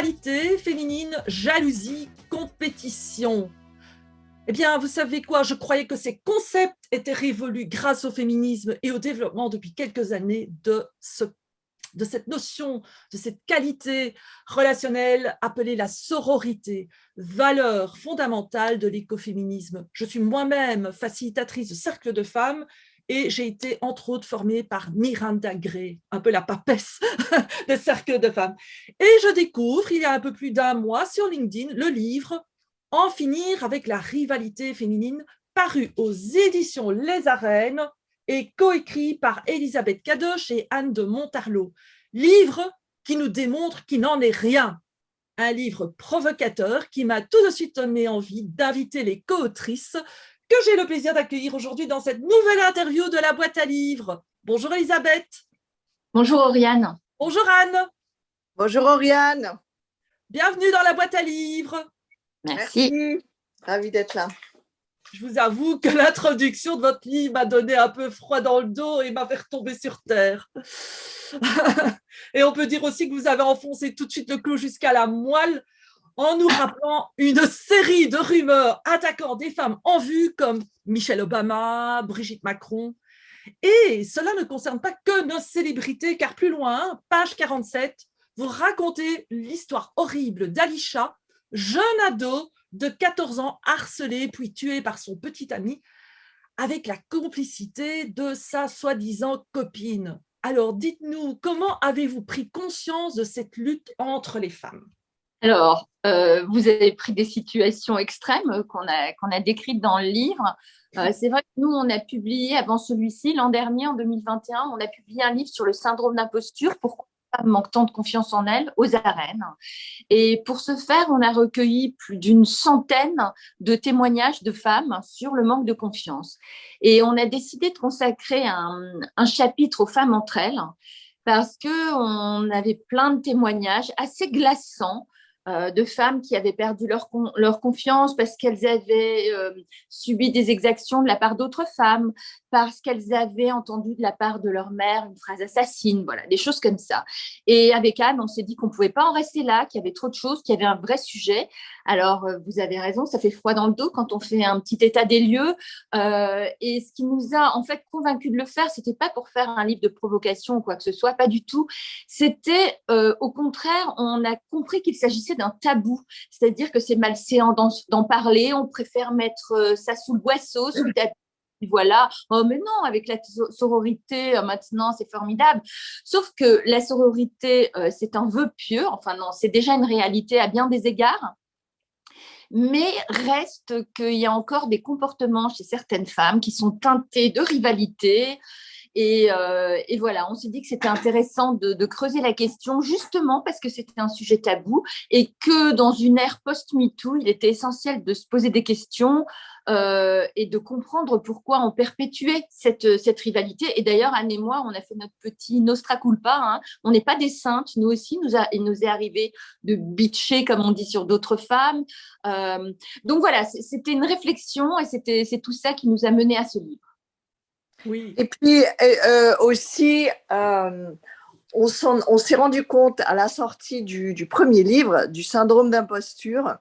Rivalité féminine, jalousie, compétition. Eh bien, vous savez quoi? Je croyais que ces concepts étaient révolus grâce au féminisme et au développement depuis quelques années de cette notion, de cette qualité relationnelle appelée la sororité, valeur fondamentale de l'écoféminisme. Je suis moi-même facilitatrice de cercles de femmes et j'ai été entre autres formée par Miranda Gray, un peu la papesse des cercles de femmes. Et je découvre, il y a un peu plus d'un mois, sur LinkedIn, le livre « En finir avec la rivalité féminine » paru aux éditions Les Arènes et coécrit par Elisabeth Cadoche et Anne de Montarlot. Livre qui nous démontre qu'il n'en est rien. Un livre provocateur qui m'a tout de suite donné envie d'inviter les co-autrices que j'ai le plaisir d'accueillir aujourd'hui dans cette nouvelle interview de la boîte à livres. Bonjour Elisabeth. Bonjour Oriane. Bonjour Anne. Bonjour Oriane. Bienvenue dans la boîte à livres. Merci. Ravie d'être là. Je vous avoue que l'introduction de votre livre m'a donné un peu froid dans le dos et m'a fait retomber sur terre. Et on peut dire aussi que vous avez enfoncé tout de suite le clou jusqu'à la moelle en nous rappelant une série de rumeurs attaquant des femmes en vue comme Michelle Obama, Brigitte Macron. Et cela ne concerne pas que nos célébrités, car plus loin, page 47, vous racontez l'histoire horrible d'Alisha, jeune ado de 14 ans harcelé puis tué par son petit ami avec la complicité de sa soi-disant copine. Alors, dites-nous, comment avez-vous pris conscience de cette lutte entre les femmes? Alors, vous avez pris des situations extrêmes qu'on a décrites dans le livre. C'est vrai que nous, on a publié, avant celui-ci, l'an dernier, en 2021, on a publié un livre sur le syndrome d'imposture, pourquoi les femmes manquent tant de confiance en elles, aux arènes. Et pour ce faire, on a recueilli plus d'une centaine de témoignages de femmes sur le manque de confiance. Et on a décidé de consacrer un chapitre aux femmes entre elles, parce qu'on avait plein de témoignages assez glaçants de femmes qui avaient perdu leur confiance parce qu'elles avaient subi des exactions de la part d'autres femmes, parce qu'elles avaient entendu de la part de leur mère une phrase assassine, voilà, des choses comme ça. Et avec Anne, on s'est dit qu'on ne pouvait pas en rester là, qu'il y avait trop de choses, qu'il y avait un vrai sujet. Alors, vous avez raison, ça fait froid dans le dos quand on fait un petit état des lieux. Et ce qui nous a en fait convaincus de le faire, ce n'était pas pour faire un livre de provocation ou quoi que ce soit, pas du tout. C'était, au contraire, on a compris qu'il s'agissait d'un tabou, c'est-à-dire que c'est malséant d'en parler, on préfère mettre ça sous le boisseau, sous le tapis. Voilà, oh mais non, avec la sororité, maintenant c'est formidable. Sauf que la sororité, c'est un vœu pieux, enfin non, c'est déjà une réalité à bien des égards. Mais reste qu'il y a encore des comportements chez certaines femmes qui sont teintés de rivalité. Et voilà, on s'est dit que c'était intéressant de creuser la question justement parce que c'était un sujet tabou et que dans une ère post-MeToo, il était essentiel de se poser des questions et de comprendre pourquoi on perpétuait cette rivalité. Et d'ailleurs, Anne et moi, on a fait notre petit nostra culpa. Hein. On n'est pas des saintes. Nous aussi, il nous est arrivé de bitcher, comme on dit, sur d'autres femmes. Donc voilà, c'était une réflexion et c'est tout ça qui nous a menés à ce livre. Oui. Et puis aussi, on s'est rendu compte à la sortie du premier livre, du syndrome d'imposture,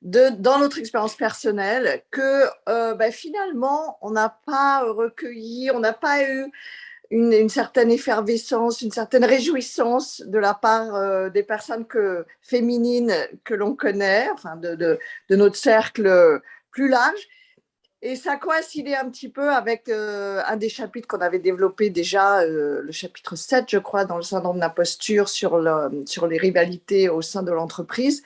dans notre expérience personnelle, que finalement, on n'a pas recueilli, on n'a pas eu une certaine effervescence, une certaine réjouissance de la part des personnes féminines que l'on connaît, enfin de notre cercle plus large. Et ça coïncidait un petit peu avec un des chapitres qu'on avait développé déjà, le chapitre 7, je crois, dans le syndrome d'imposture sur les rivalités au sein de l'entreprise.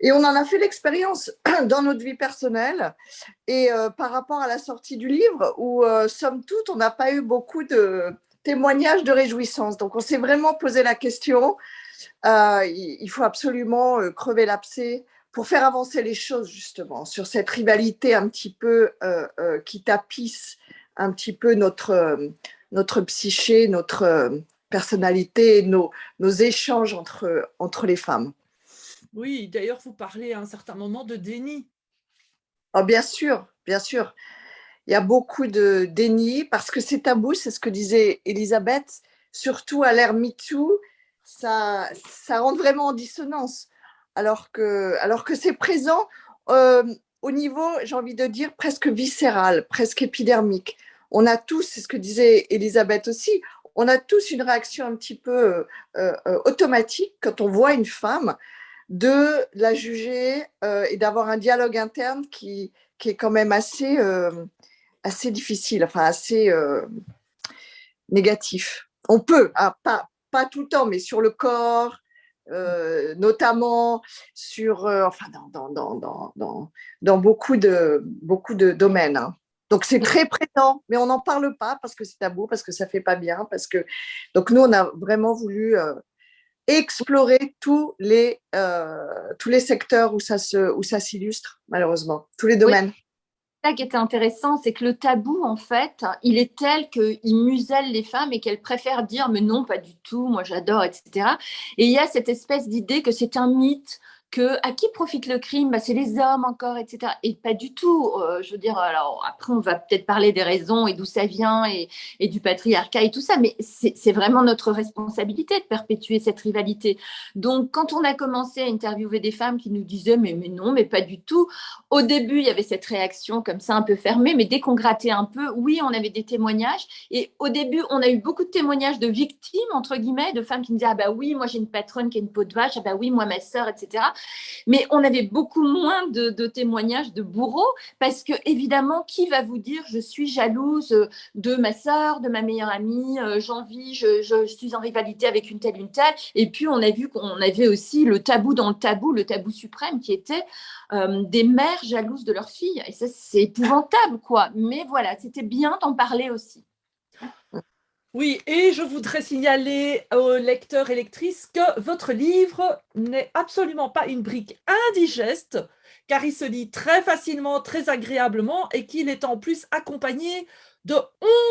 Et on en a fait l'expérience dans notre vie personnelle et par rapport à la sortie du livre où, somme toute, on n'a pas eu beaucoup de témoignages de réjouissance. Donc, on s'est vraiment posé la question, il faut absolument crever l'abcès pour faire avancer les choses, justement, sur cette rivalité un petit peu qui tapisse un petit peu notre psyché, notre personnalité, nos échanges entre les femmes. Oui, d'ailleurs, vous parlez à un certain moment de déni. Oh, bien sûr, bien sûr. Il y a beaucoup de déni parce que c'est tabou, c'est ce que disait Elisabeth, surtout à l'ère MeToo. ça rentre vraiment en dissonance, alors que c'est présent au niveau, j'ai envie de dire, presque viscéral, presque épidermique. On a tous, c'est ce que disait Elisabeth aussi, on a tous une réaction un petit peu automatique quand on voit une femme, de la juger et d'avoir un dialogue interne qui est quand même assez difficile, enfin assez négatif. On peut, pas tout le temps, mais sur le corps, notamment sur, enfin, dans beaucoup de domaines. Hein. Donc, c'est très présent, mais on n'en parle pas parce que c'est tabou, parce que ça ne fait pas bien. Donc, nous, on a vraiment voulu explorer tous les secteurs où ça s'illustre, malheureusement, tous les domaines. Oui. Ça qui était intéressant, c'est que le tabou, en fait, il est tel qu'il muselle les femmes et qu'elles préfèrent dire mais non, pas du tout, moi j'adore, etc. Et il y a cette espèce d'idée que c'est un mythe, que à qui profite le crime, bah, c'est les hommes encore, etc. Et pas du tout. Je veux dire, alors après on va peut-être parler des raisons et d'où ça vient et du patriarcat et tout ça, mais c'est vraiment notre responsabilité de perpétuer cette rivalité. Donc quand on a commencé à interviewer des femmes qui nous disaient mais non, mais pas du tout, au début il y avait cette réaction comme ça un peu fermée, mais dès qu'on grattait un peu, oui, on avait des témoignages. Et au début, on a eu beaucoup de témoignages de victimes, entre guillemets, de femmes qui me disaient ah bah oui, moi j'ai une patronne qui a une peau de vache, ah bah oui, moi ma sœur, etc. Mais on avait beaucoup moins de témoignages de bourreaux parce que, évidemment, qui va vous dire je suis jalouse de ma sœur, de ma meilleure amie, j'envie, je suis en rivalité avec une telle. Et puis, on a vu qu'on avait aussi le tabou dans le tabou suprême qui était des mères jalouses de leurs filles. Et ça, c'est épouvantable, quoi. Mais voilà, c'était bien d'en parler aussi. Oui, et je voudrais signaler aux lecteurs et lectrices que votre livre n'est absolument pas une brique indigeste, car il se lit très facilement, très agréablement, et qu'il est en plus accompagné de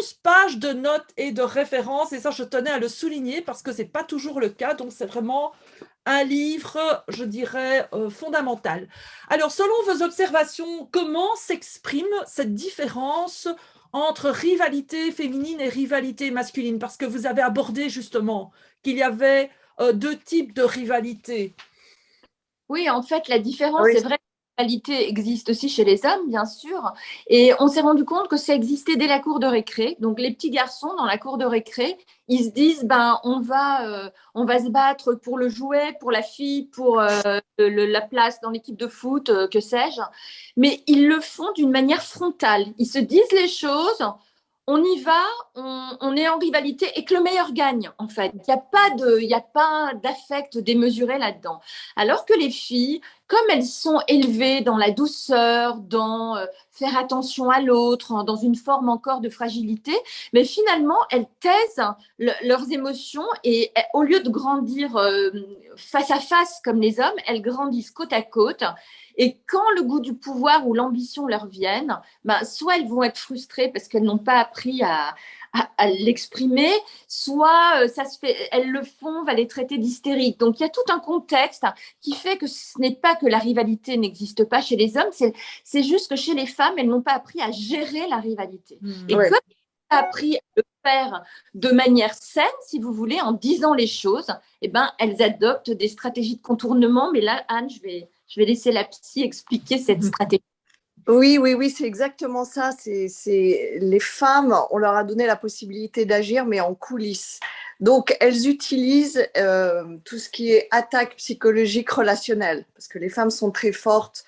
11 pages de notes et de références. Et ça, je tenais à le souligner parce que ce n'est pas toujours le cas. Donc, c'est vraiment un livre, je dirais, fondamental. Alors, selon vos observations, comment s'exprime cette différence entre rivalité féminine et rivalité masculine? Parce que vous avez abordé justement qu'il y avait deux types de rivalité. Oui, en fait, la différence, c'est vrai. La rivalité existe aussi chez les hommes, bien sûr. Et on s'est rendu compte que ça existait dès la cour de récré. Donc, les petits garçons, dans la cour de récré, ils se disent, ben, on va se battre pour le jouet, pour la fille, pour la place dans l'équipe de foot, que sais-je. Mais ils le font d'une manière frontale. Ils se disent les choses, on y va, on est en rivalité et que le meilleur gagne, en fait. Il n'y a pas d'affect démesuré là-dedans. Alors que les filles, comme elles sont élevées dans la douceur, dans faire attention à l'autre, dans une forme encore de fragilité, mais finalement, elles taisent leurs émotions et au lieu de grandir face à face comme les hommes, elles grandissent côte à côte. Et quand le goût du pouvoir ou l'ambition leur viennent, ben, soit elles vont être frustrées parce qu'elles n'ont pas appris à l'exprimer, soit elles le font, on va les traiter d'hystériques. Donc il y a tout un contexte qui fait que ce n'est pas que la rivalité n'existe pas chez les hommes, c'est juste que chez les femmes, elles n'ont pas appris à gérer la rivalité. Et comme elles n'ont pas appris à le faire de manière saine, si vous voulez, en disant les choses, eh ben, elles adoptent des stratégies de contournement. Mais là, Anne, je vais laisser la psy expliquer cette stratégie. Oui, c'est exactement ça. Les femmes, on leur a donné la possibilité d'agir, mais en coulisses. Donc, elles utilisent tout ce qui est attaque psychologique relationnelle, parce que les femmes sont très fortes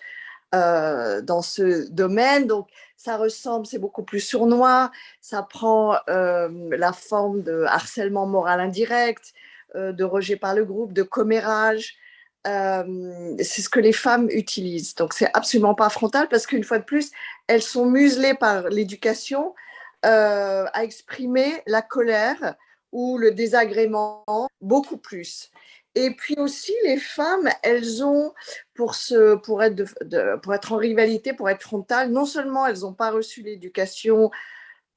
dans ce domaine. Donc, ça ressemble, c'est beaucoup plus sournois. Ça prend la forme de harcèlement moral indirect, de rejet par le groupe, de commérage. C'est ce que les femmes utilisent. Donc, c'est absolument pas frontal parce qu'une fois de plus, elles sont muselées par l'éducation à exprimer la colère ou le désagrément beaucoup plus. Et puis aussi, les femmes, elles ont, pour être en rivalité, pour être frontales, non seulement elles n'ont pas reçu l'éducation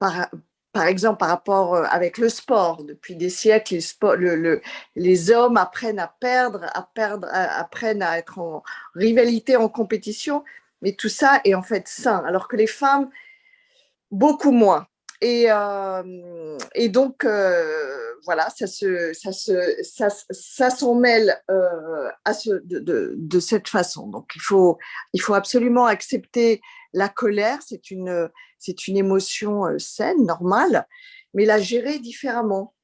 par exemple, par rapport avec le sport, depuis des siècles, les hommes apprennent à perdre, apprennent à être en rivalité, en compétition, mais tout ça est en fait sain, alors que les femmes, beaucoup moins. Et donc, voilà, ça s'en mêle de cette façon. Donc, il faut absolument accepter la colère. C'est une émotion saine, normale, mais la gérer différemment.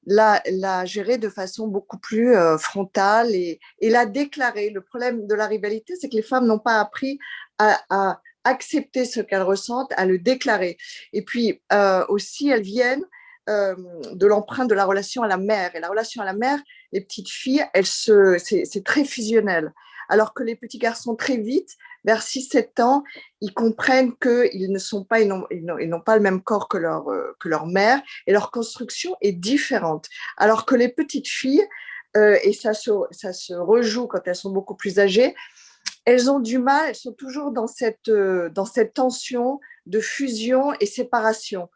La gérer de façon beaucoup plus frontale et la déclarer. Le problème de la rivalité, c'est que les femmes n'ont pas appris à accepter ce qu'elles ressentent, à le déclarer. Et puis aussi, elles viennent de l'empreinte de la relation à la mère. Et la relation à la mère, les petites filles, c'est très fusionnel. Alors que les petits garçons, très vite, vers 6-7 ans, ils comprennent qu'ils n'ont pas le même corps que leur mère et leur construction est différente. Alors que les petites filles, et ça se rejoue quand elles sont beaucoup plus âgées, elles ont du mal, elles sont toujours dans cette tension de fusion et séparation.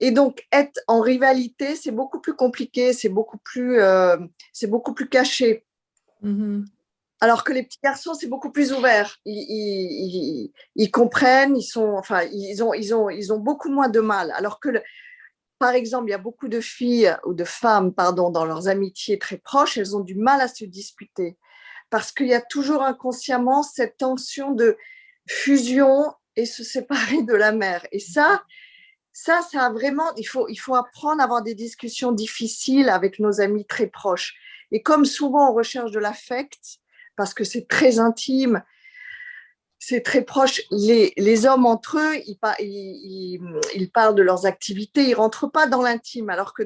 Et donc, être en rivalité, c'est beaucoup plus compliqué, c'est beaucoup plus caché. Mm-hmm. Alors que les petits garçons, c'est beaucoup plus ouvert. Ils comprennent, ils ont beaucoup moins de mal. Alors que, par exemple, il y a beaucoup de filles ou de femmes, pardon, dans leurs amitiés très proches, elles ont du mal à se disputer. Parce qu'il y a toujours inconsciemment cette tension de fusion et se séparer de la mère. Et ça a vraiment, il faut apprendre à avoir des discussions difficiles avec nos amis très proches. Et comme souvent on recherche de l'affect, parce que c'est très intime, c'est très proche, les hommes entre eux, ils parlent de leurs activités, ils ne rentrent pas dans l'intime, alors que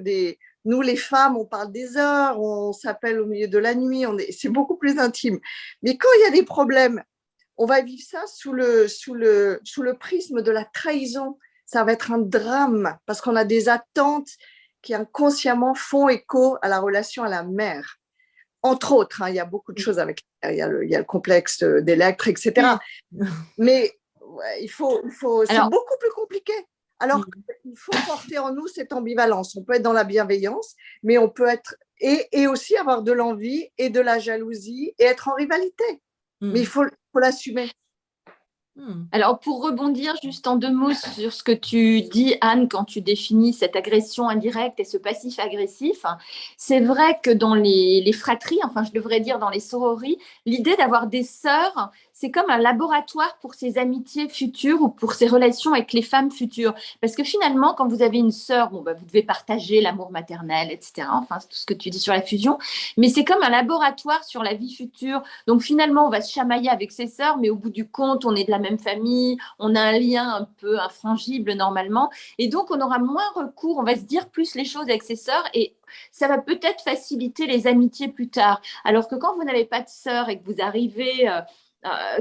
nous, les femmes, on parle des heures, on s'appelle au milieu de la nuit, c'est beaucoup plus intime. Mais quand il y a des problèmes, on va vivre ça sous le prisme de la trahison. Ça va être un drame parce qu'on a des attentes qui inconsciemment font écho à la relation à la mère. Entre autres, il y a beaucoup de choses avec, il y a le complexe d'Électre, etc. Mais c'est beaucoup plus compliqué. Alors qu'il faut porter en nous cette ambivalence. On peut être dans la bienveillance, mais on peut être et aussi avoir de l'envie et de la jalousie et être en rivalité. Mais il faut l'assumer. Alors, pour rebondir juste en 2 mots sur ce que tu dis, Anne, quand tu définis cette agression indirecte et ce passif agressif, c'est vrai que dans les fratries, enfin, je devrais dire dans les sorories, l'idée d'avoir des sœurs, c'est comme un laboratoire pour ses amitiés futures ou pour ses relations avec les femmes futures. Parce que finalement, quand vous avez une sœur, vous devez partager l'amour maternel, etc. Enfin, c'est tout ce que tu dis sur la fusion. Mais c'est comme un laboratoire sur la vie future. Donc, finalement, on va se chamailler avec ses sœurs, mais au bout du compte, on est de la même famille, on a un lien un peu infrangible normalement. Et donc, on aura moins recours, on va se dire plus les choses avec ses sœurs et ça va peut-être faciliter les amitiés plus tard. Alors que quand vous n'avez pas de sœur et que vous arrivez...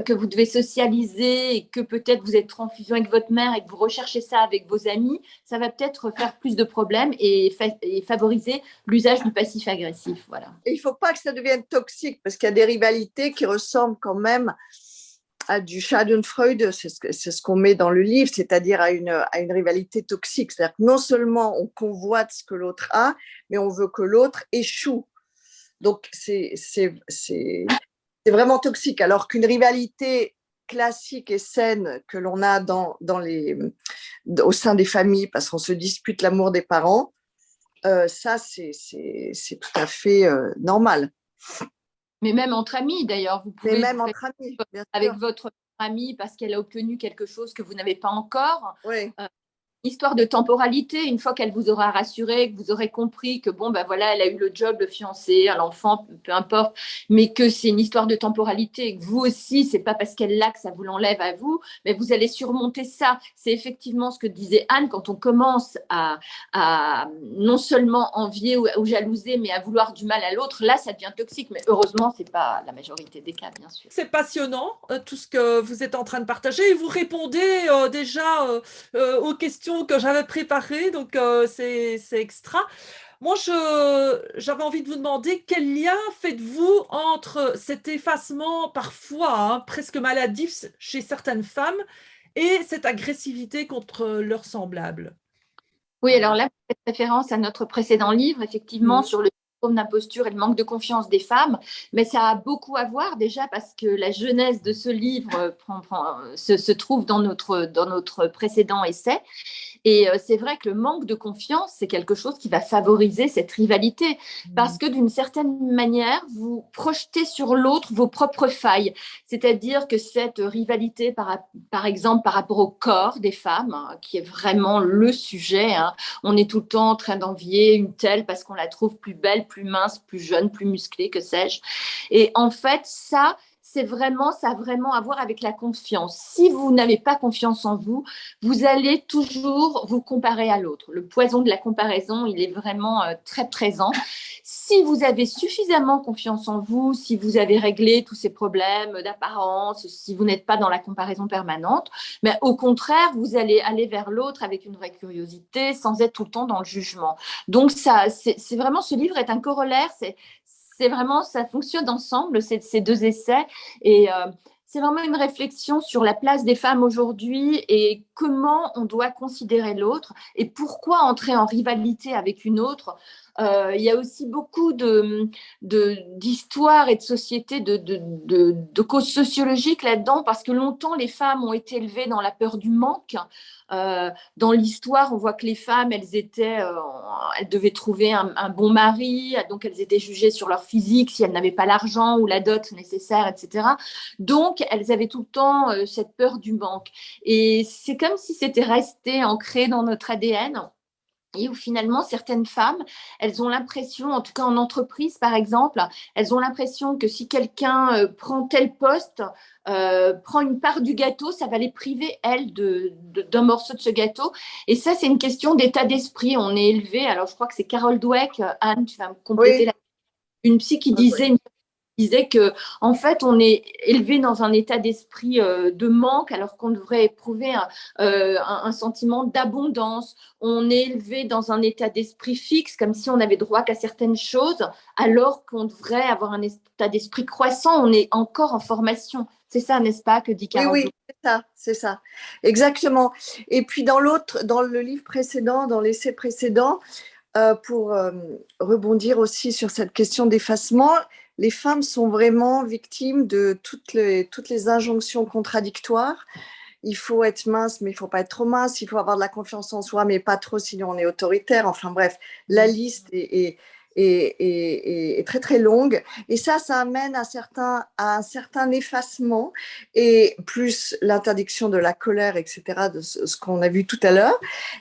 que vous devez socialiser et que peut-être vous êtes en fusion avec votre mère et que vous recherchez ça avec vos amis, ça va peut-être faire plus de problèmes et favoriser l'usage du passif agressif. Voilà. Et il ne faut pas que ça devienne toxique parce qu'il y a des rivalités qui ressemblent quand même à du Schadenfreude, c'est ce qu'on met dans le livre, c'est-à-dire à une rivalité toxique. C'est-à-dire que non seulement on convoite ce que l'autre a, mais on veut que l'autre échoue. Donc, c'est vraiment toxique. Alors qu'une rivalité classique et saine que l'on a au sein des familles, parce qu'on se dispute l'amour des parents, ça, c'est tout à fait normal. Mais même entre amis, d'ailleurs, vous pouvez même entre amis, avec votre amie parce qu'elle a obtenu quelque chose que vous n'avez pas encore. Oui. Histoire de temporalité, une fois qu'elle vous aura rassuré, que vous aurez compris que voilà, elle a eu le job, le fiancé, l'enfant, peu importe, mais que c'est une histoire de temporalité et que vous aussi, c'est pas parce qu'elle l'a que ça vous l'enlève à vous, mais vous allez surmonter ça. C'est effectivement ce que disait Anne, quand on commence à non seulement envier ou jalouser, mais à vouloir du mal à l'autre, là, ça devient toxique. Mais heureusement, c'est pas la majorité des cas, bien sûr. C'est passionnant, tout ce que vous êtes en train de partager. Et vous répondez déjà aux questions que j'avais préparées, donc c'est extra. Moi, j'avais envie de vous demander quel lien faites-vous entre cet effacement parfois presque maladif chez certaines femmes et cette agressivité contre leurs semblables? Oui, alors là, vous faites référence à notre précédent livre, effectivement, sur le syndrome d'imposture et le manque de confiance des femmes, mais ça a beaucoup à voir déjà parce que la genèse de ce livre se trouve dans notre précédent essai. Et c'est vrai que le manque de confiance, c'est quelque chose qui va favoriser cette rivalité, parce que d'une certaine manière, vous projetez sur l'autre vos propres failles. C'est-à-dire que cette rivalité, par exemple, par rapport au corps des femmes, hein, qui est vraiment le sujet, hein, on est tout le temps en train d'envier une telle parce qu'on la trouve plus belle, plus mince, plus jeune, plus musclée, que sais-je. Et en fait, ça a vraiment à voir avec la confiance. Si vous n'avez pas confiance en vous, vous allez toujours vous comparer à l'autre. Le poison de la comparaison, il est vraiment très présent. Si vous avez suffisamment confiance en vous, si vous avez réglé tous ces problèmes d'apparence, si vous n'êtes pas dans la comparaison permanente, mais au contraire, vous allez aller vers l'autre avec une vraie curiosité, sans être tout le temps dans le jugement. Donc ça, c'est vraiment, ce livre est un corollaire. C'est vraiment, ça fonctionne ensemble, ces deux essais. Et c'est vraiment une réflexion sur la place des femmes aujourd'hui et comment on doit considérer l'autre et pourquoi entrer en rivalité avec une autre. Il y a aussi beaucoup d'histoires et de sociétés, de causes sociologiques là-dedans, parce que longtemps, les femmes ont été élevées dans la peur du manque. Dans l'histoire, on voit que les femmes, elles devaient trouver un bon mari, donc elles étaient jugées sur leur physique, si elles n'avaient pas l'argent ou la dot nécessaire, etc. Donc, elles avaient tout le temps cette peur du manque. Et c'est comme si c'était resté ancré dans notre ADN. Et où finalement, certaines femmes, elles ont l'impression, en tout cas en entreprise par exemple, elles ont l'impression que si quelqu'un prend tel poste, prend une part du gâteau, ça va les priver, elles, d'un morceau de ce gâteau. Et ça, c'est une question d'état d'esprit. On est élevé, alors je crois que c'est Carol Dweck, Anne, tu vas me compléter, Oui, une psy qui disait que en fait on est élevé dans un état d'esprit de manque alors qu'on devrait éprouver un sentiment d'abondance. On est élevé dans un état d'esprit fixe comme si on avait droit qu'à certaines choses alors qu'on devrait avoir un état d'esprit croissant. On est encore en formation. C'est ça, n'est-ce pas, que dit oui, Carole? oui, c'est ça, exactement. Et puis dans le livre précédent, dans l'essai précédent, pour rebondir aussi sur cette question d'effacement, les femmes sont vraiment victimes de toutes les injonctions contradictoires. Il faut être mince, mais il ne faut pas être trop mince. Il faut avoir de la confiance en soi, mais pas trop, sinon on est autoritaire. Enfin bref, la liste est très très longue. Et ça amène à un certain effacement et plus l'interdiction de la colère, etc., de ce qu'on a vu tout à l'heure.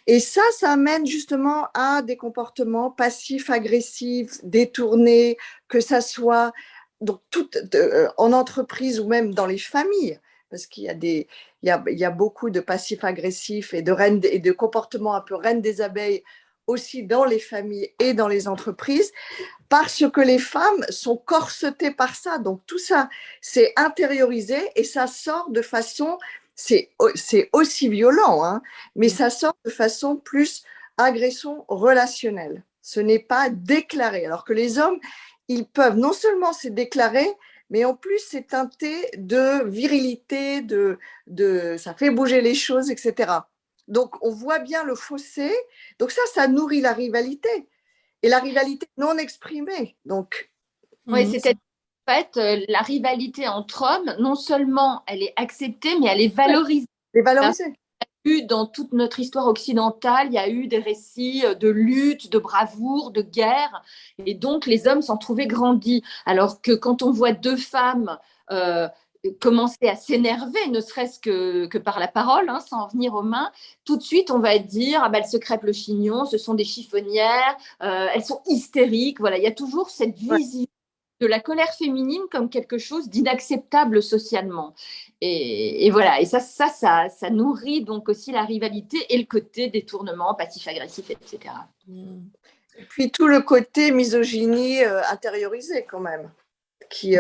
Et ça amène justement à des comportements passifs, agressifs, détournés, que ça soit donc en entreprise ou même dans les familles, parce qu'il y a il y a beaucoup de passifs agressifs et de comportements un peu reines des abeilles aussi dans les familles et dans les entreprises, parce que les femmes sont corsetées par ça. Donc tout ça, c'est intériorisé et ça sort de façon, c'est aussi violent, hein, mais ça sort de façon plus agression relationnelle. Ce n'est pas déclaré. Alors que les hommes, ils peuvent non seulement se déclarer, mais en plus c'est teinté de virilité, ça fait bouger les choses, etc. Donc on voit bien le fossé. Donc ça nourrit la rivalité. Et la rivalité non exprimée. Donc, Oui, c'est en fait la rivalité entre hommes, non seulement elle est acceptée, mais elle est valorisée. les valoriser. Dans toute notre histoire occidentale, il y a eu des récits de lutte, de bravoure, de guerre, et donc les hommes s'en trouvaient grandis. Alors que quand on voit deux femmes commencer à s'énerver, ne serait-ce que par la parole, hein, sans en venir aux mains, tout de suite on va dire ah ben, elles se crêpent le chignon, ce sont des chiffonnières, elles sont hystériques. Voilà, il y a toujours cette vision de la colère féminine comme quelque chose d'inacceptable socialement. Et voilà, et ça nourrit donc aussi la rivalité et le côté détournement, passif-agressif, etc. Et puis tout le côté misogynie intériorisé quand même, qui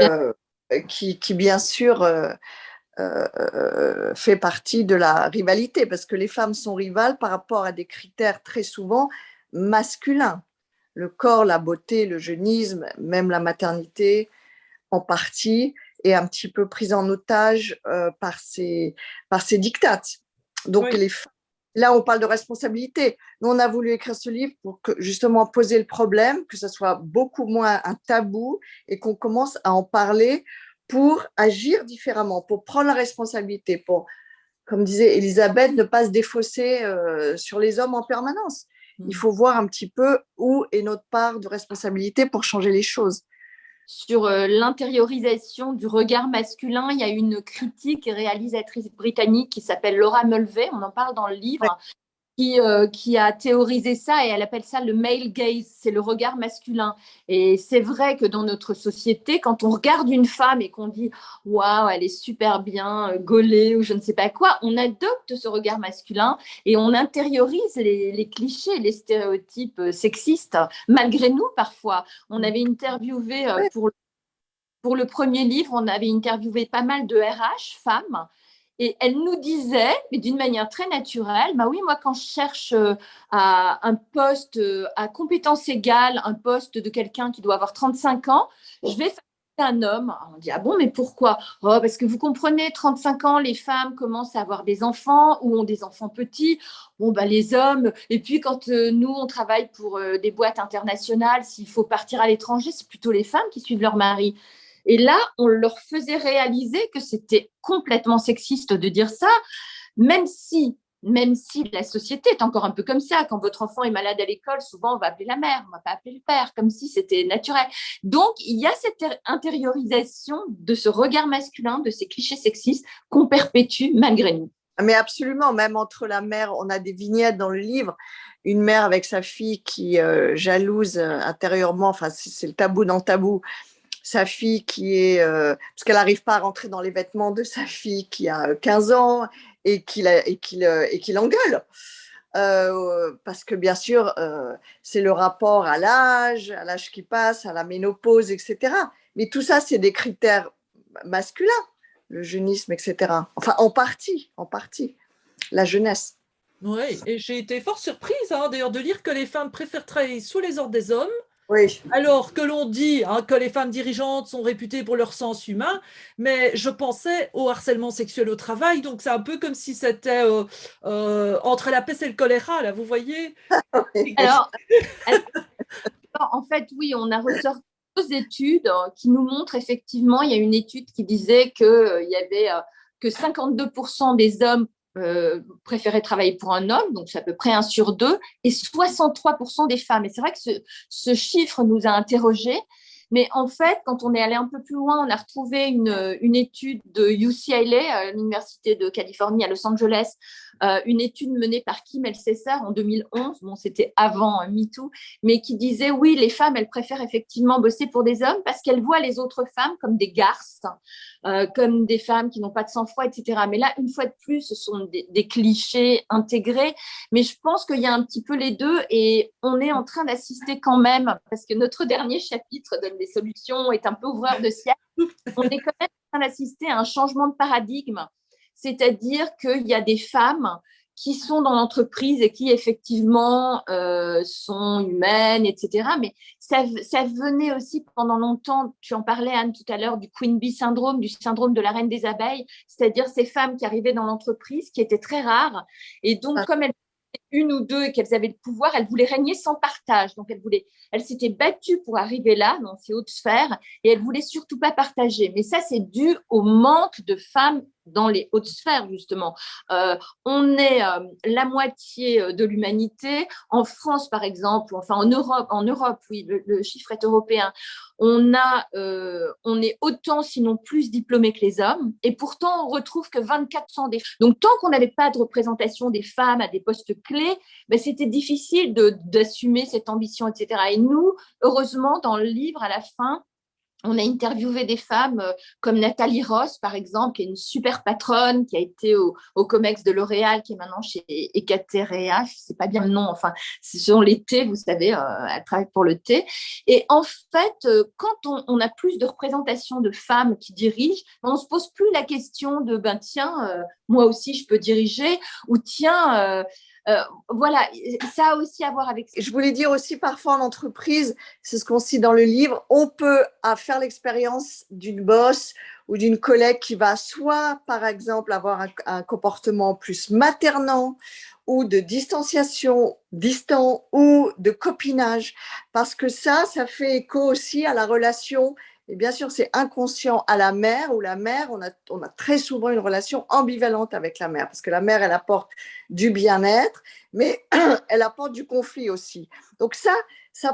bien sûr fait partie de la rivalité, parce que les femmes sont rivales par rapport à des critères très souvent masculins. Le corps, la beauté, le jeunisme, même la maternité, en partie, est un petit peu prise en otage par ces dictates. Donc, oui. Là, on parle de responsabilité. Nous, on a voulu écrire ce livre pour justement poser le problème, que ce soit beaucoup moins un tabou et qu'on commence à en parler pour agir différemment, pour prendre la responsabilité, pour comme disait Elisabeth, ne pas se défausser sur les hommes en permanence. Il faut voir un petit peu où est notre part de responsabilité pour changer les choses. Sur l'intériorisation du regard masculin, il y a une critique et réalisatrice britannique qui s'appelle Laura Mulvey, on en parle dans le livre, qui a théorisé ça et elle appelle ça le male gaze, c'est le regard masculin. Et c'est vrai que dans notre société, quand on regarde une femme et qu'on dit « Waouh, elle est super bien gaulée » ou je ne sais pas quoi, on adopte ce regard masculin et on intériorise les clichés, les stéréotypes sexistes, malgré nous parfois. On avait interviewé pour le premier livre, on avait interviewé pas mal de RH femmes. Et elle nous disait, mais d'une manière très naturelle, bah oui, moi, quand je cherche un poste à compétences égales, un poste de quelqu'un qui doit avoir 35 ans, je vais faire un homme. Alors on dit, ah bon, mais pourquoi? Oh, parce que vous comprenez, 35 ans, les femmes commencent à avoir des enfants ou ont des enfants petits. Bon, bah, les hommes, et puis quand nous, on travaille pour des boîtes internationales, s'il faut partir à l'étranger, c'est plutôt les femmes qui suivent leur mari. Et là, on leur faisait réaliser que c'était complètement sexiste de dire ça, même si la société est encore un peu comme ça. Quand votre enfant est malade à l'école, souvent on va appeler la mère, on ne va pas appeler le père, comme si c'était naturel. Donc, il y a cette intériorisation de ce regard masculin, de ces clichés sexistes qu'on perpétue malgré nous. Mais absolument, même entre la mère, on a des vignettes dans le livre, une mère avec sa fille qui jalouse intérieurement, enfin c'est le tabou dans le tabou, sa fille qui est, parce qu'elle n'arrive pas à rentrer dans les vêtements de sa fille qui a 15 ans et qui l'engueule. Parce que bien sûr, c'est le rapport à l'âge qui passe, à la ménopause, etc. Mais tout ça, c'est des critères masculins, le jeunisme, etc. Enfin, en partie, la jeunesse. Oui, et j'ai été fort surprise d'ailleurs de lire que les femmes préfèrent travailler sous les ordres des hommes. Oui. Alors que l'on dit que les femmes dirigeantes sont réputées pour leur sens humain, mais je pensais au harcèlement sexuel au travail, donc c'est un peu comme si c'était entre la peste et le choléra, là, vous voyez? Alors, en fait, oui, on a ressorti deux études qui nous montrent effectivement, il y a une étude qui disait qu'il y avait que 52% des hommes préféraient travailler pour un homme, donc c'est à peu près 1 sur 2, et 63% des femmes. Et c'est vrai que ce chiffre nous a interrogés. Mais en fait, quand on est allé un peu plus loin, on a retrouvé une étude de UCLA, l'Université de Californie à Los Angeles, une étude menée par Kim Elsesser en 2011, bon, c'était avant MeToo, mais qui disait, oui, les femmes, elles préfèrent effectivement bosser pour des hommes parce qu'elles voient les autres femmes comme des garces, comme des femmes qui n'ont pas de sang-froid, etc. Mais là, une fois de plus, ce sont des clichés intégrés, mais je pense qu'il y a un petit peu les deux et on est en train d'assister quand même, parce que notre dernier chapitre donne des solutions, est un peu ouvreur de ciel, on est quand même en train d'assister à un changement de paradigme. C'est-à-dire qu'il y a des femmes qui sont dans l'entreprise et qui effectivement sont humaines, etc. Mais ça venait aussi pendant longtemps, tu en parlais Anne tout à l'heure, du Queen Bee syndrome, du syndrome de la reine des abeilles, c'est-à-dire ces femmes qui arrivaient dans l'entreprise, qui étaient très rares. Et donc, comme elles une ou deux et qu'elles avaient le pouvoir, elles voulaient régner sans partage. Donc, elles s'étaient battues pour arriver là, dans ces hautes sphères, et elles voulaient surtout pas partager. Mais ça, c'est dû au manque de femmes dans les hautes sphères, justement. On est la moitié de l'humanité. En France, par exemple, enfin en Europe, oui, le chiffre est européen, on est autant, sinon plus diplômés que les hommes, et pourtant on retrouve que 24% des femmes. Donc tant qu'on n'avait pas de représentation des femmes à des postes clés, ben, c'était difficile d'assumer cette ambition, etc. Et nous, heureusement, dans le livre, à la fin, on a interviewé des femmes comme Nathalie Ross, par exemple, qui est une super patronne, qui a été au COMEX de L'Oréal, qui est maintenant chez Ecaterra, je ne sais pas bien le nom, enfin, ce sont les thés, vous savez, elle travaille pour le thé. Et en fait, quand on a plus de représentation de femmes qui dirigent, on ne se pose plus la question de, ben tiens, moi aussi je peux diriger, ou tiens… voilà, ça a aussi à voir avec… Je voulais dire aussi, parfois en entreprise, c'est ce qu'on cite dans le livre, on peut faire l'expérience d'une boss ou d'une collègue qui va soit, par exemple, avoir un comportement plus maternant ou de distanciation, distant ou de copinage, parce que ça fait écho aussi à la relation Et bien sûr, c'est inconscient à la mère, où la mère, on a très souvent une relation ambivalente avec la mère, parce que la mère, elle apporte du bien-être, mais elle apporte du conflit aussi. Donc ça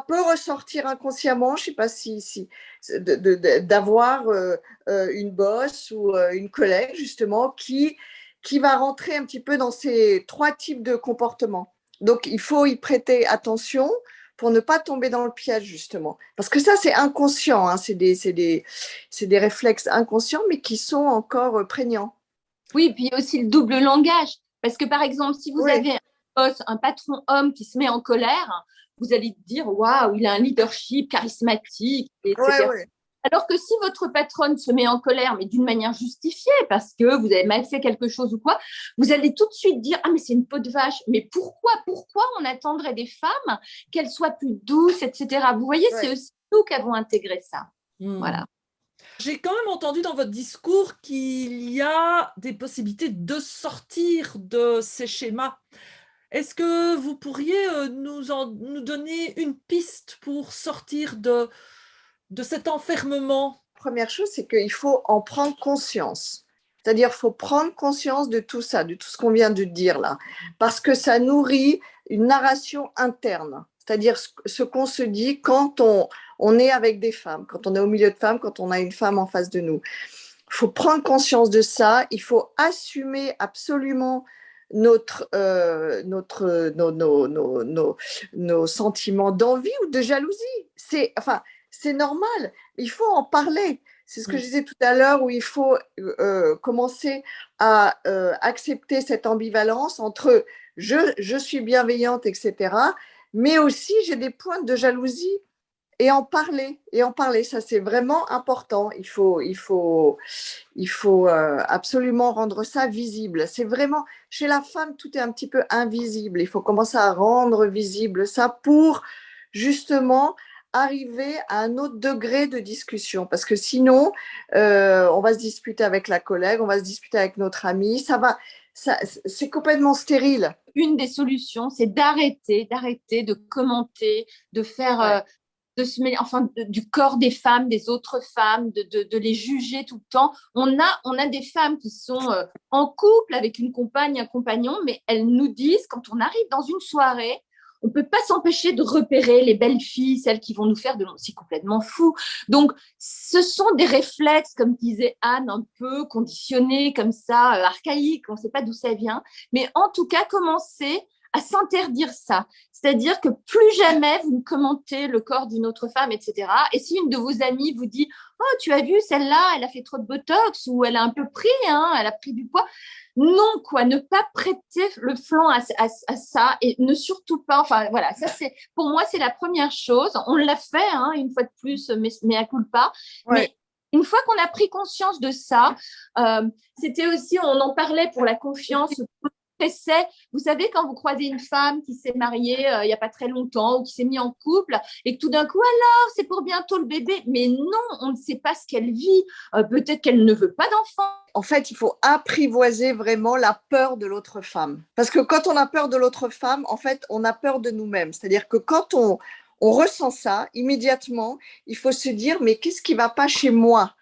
peut ressortir inconsciemment, je ne sais pas si d'avoir une boss ou une collègue, justement, qui va rentrer un petit peu dans ces 3 types de comportements. Donc, il faut y prêter attention pour ne pas tomber dans le piège, justement. Parce que ça, c'est inconscient, hein. C'est des réflexes inconscients, mais qui sont encore prégnants. Oui, puis il y a aussi le double langage. Parce que, par exemple, si vous avez un boss, un patron homme qui se met en colère, vous allez dire, waouh, il a un leadership charismatique, etc. Ouais. Alors que si votre patronne se met en colère, mais d'une manière justifiée, parce que vous avez mal fait quelque chose ou quoi, vous allez tout de suite dire, ah, mais c'est une peau de vache. Mais pourquoi on attendrait des femmes qu'elles soient plus douces, etc. Vous voyez, c'est aussi nous qui avons intégré ça. Voilà. J'ai quand même entendu dans votre discours qu'il y a des possibilités de sortir de ces schémas. Est-ce que vous pourriez nous donner une piste pour sortir de cet enfermement? Première chose, c'est qu'il faut en prendre conscience. C'est-à-dire, il faut prendre conscience de tout ça, de tout ce qu'on vient de dire là, parce que ça nourrit une narration interne. C'est-à-dire ce qu'on se dit quand on est avec des femmes, quand on est au milieu de femmes, quand on a une femme en face de nous. Il faut prendre conscience de ça, il faut assumer absolument nos sentiments d'envie ou de jalousie. C'est normal, il faut en parler. C'est ce que je disais tout à l'heure, où il faut commencer à accepter cette ambivalence entre je suis bienveillante, etc., mais aussi j'ai des points de jalousie, et en parler. Ça, c'est vraiment important. Il faut absolument rendre ça visible. C'est vraiment, chez la femme, tout est un petit peu invisible. Il faut commencer à rendre visible ça pour justement arriver à un autre degré de discussion. Parce que sinon, on va se disputer avec la collègue, on va se disputer avec notre ami. C'est complètement stérile. Une des solutions, c'est d'arrêter de commenter, de faire... du corps des femmes, des autres femmes, de les juger tout le temps. On a des femmes qui sont en couple avec une compagne, un compagnon, mais elles nous disent, quand on arrive dans une soirée, on ne peut pas s'empêcher de repérer les belles filles, celles qui vont nous faire c'est complètement fou. Donc, ce sont des réflexes, comme disait Anne, un peu conditionnés comme ça, archaïques, on ne sait pas d'où ça vient. Mais en tout cas, commencer à s'interdire ça. C'est-à-dire que plus jamais vous ne commentez le corps d'une autre femme, etc. Et si une de vos amies vous dit « Oh, tu as vu, celle-là, elle a fait trop de botox ou elle a un peu pris, elle a pris du poids », non, quoi, ne pas prêter le flanc à ça et ne surtout pas, enfin voilà, ça c'est, pour moi, c'est la première chose. On l'a fait, une fois de plus, mais à culpa. Ouais. Mais une fois qu'on a pris conscience de ça, c'était aussi, on en parlait pour la confiance. Vous savez, quand vous croisez une femme qui s'est mariée il n'y a pas très longtemps ou qui s'est mise en couple et que tout d'un coup, alors, c'est pour bientôt le bébé. Mais non, on ne sait pas ce qu'elle vit. Peut-être qu'elle ne veut pas d'enfant. En fait, il faut apprivoiser vraiment la peur de l'autre femme. Parce que quand on a peur de l'autre femme, en fait, on a peur de nous-mêmes. C'est-à-dire que quand on ressent ça, immédiatement, il faut se dire, mais qu'est-ce qui ne va pas chez moi?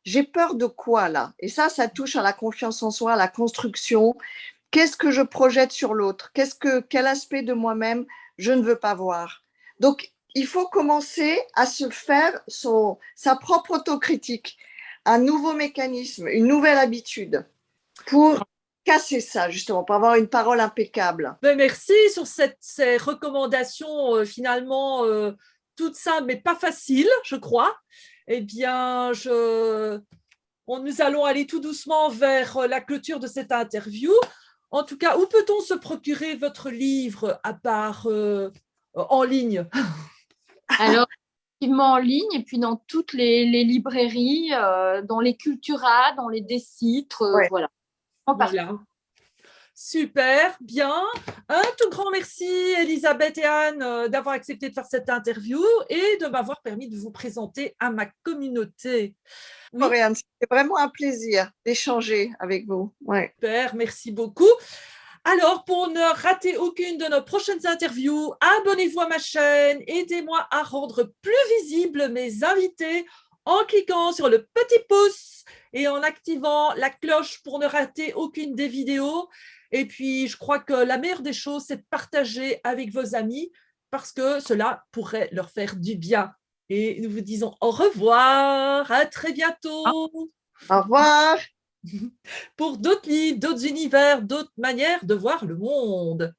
J'ai peur de quoi là? Et ça touche à la confiance en soi, à la construction. Qu'est-ce que je projette sur l'autre? Quel aspect de moi-même je ne veux pas voir? Donc, il faut commencer à se faire sa propre autocritique, un nouveau mécanisme, une nouvelle habitude pour casser ça, justement, pour avoir une parole impeccable. Ben merci sur ces recommandations finalement toutes simples, mais pas faciles, je crois. Eh bien, nous allons aller tout doucement vers la clôture de cette interview. En tout cas, où peut-on se procurer votre livre à part en ligne? Alors, effectivement en ligne et puis dans toutes les librairies, dans les Cultura, dans les Décitres, voilà. Voilà. Super, bien. Un tout grand merci, Elisabeth et Anne, d'avoir accepté de faire cette interview et de m'avoir permis de vous présenter à ma communauté. Oui. Oriane, c'était vraiment un plaisir d'échanger avec vous. Ouais. Super, merci beaucoup. Alors, pour ne rater aucune de nos prochaines interviews, abonnez-vous à ma chaîne, aidez-moi à rendre plus visibles mes invités en cliquant sur le petit pouce et en activant la cloche pour ne rater aucune des vidéos. Et puis, je crois que la meilleure des choses, c'est de partager avec vos amis parce que cela pourrait leur faire du bien. Et nous vous disons au revoir, à très bientôt. Au revoir. Pour d'autres livres, d'autres univers, d'autres manières de voir le monde.